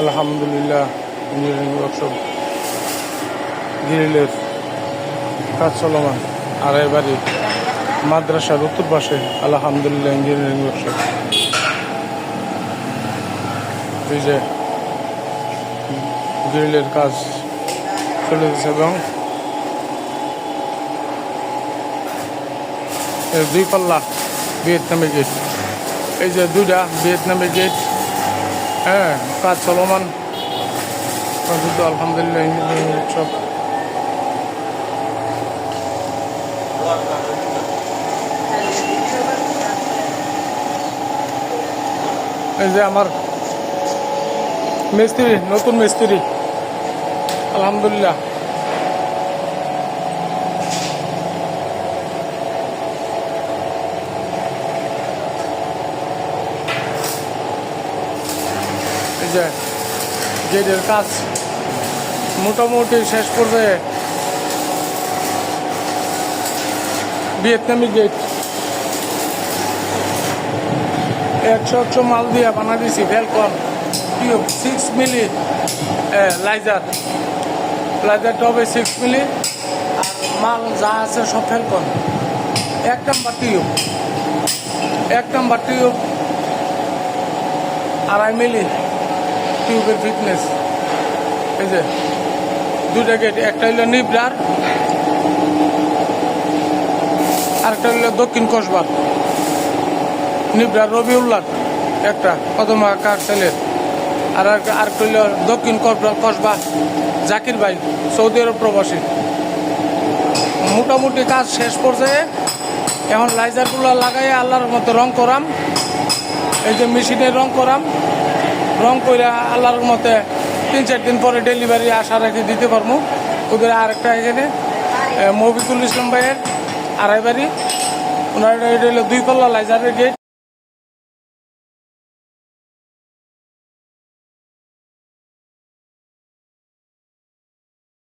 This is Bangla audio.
আলহামদুলিল্লাহ ইঞ্জিনিয়ারিং ওয়ার্কশপ গ্রিলের কাজ চলমান। আড়াই বাড়ি মাদ্রাসার উত্তর পাশে আলহামদুলিল্লাহ ইঞ্জিনিয়ারিং ওয়ার্কশপ। এই যে গ্রিলের কাজ চলেছে এবং দুই পাল্লা ভিয়েতনামি গেট, এই যে দুইটা ভিয়েতনামি গেট, হ্যাঁ কাজ চলমান। আলহামদুলিল্লাহ ইঞ্জিনিয়ারিং ওয়ার্কশপ। এই যে আমার মিস্ত্রি, নতুন মিস্ত্রি, আলহামদুলিল্লাহ। এই যে গেটের কাজ মোটামুটি শেষ পর্যায়ে। ভিয়েতনামি গেট 100 মাল দিয়ে বানা দিয়েছি। ভ্যালকন টিউব 6 মিলি, লাইজারটা হবে 6 মিলি, আর মাল যা আছে সব ভ্যালকন। 1 নাম্বার টিউব 2.5 মিলি টিউবের ফিটনেস। এই যে দুটা গেট, একটা হইল নিবরার, আরেকটা হইল দক্ষিণ কসবার। নিবরার রবিউল্লাহ একটা কদমা কার ছেলের, আর আরেকটা হইল দক্ষিণ কসবা জাকির ভাই, সৌদি আরব প্রবাসী। মোটামুটি কাজ শেষ পর্যায়ে। এখন লাইজারগুলো লাগাই আল্লাহর মতো রং করাম। এই যে মেশিনে রং করাম, রং করে আল্লাহর মতে 3-4 দিন পরে ডেলিভারি আশা রেখে দিতে পারবো। ওদের আরেকটা এখানে মফিকুল ইসলাম ভাইয়ের আড়াই বাড়ি, ওনার এটা হলো 2 পাল্লা লাইজারের গেট।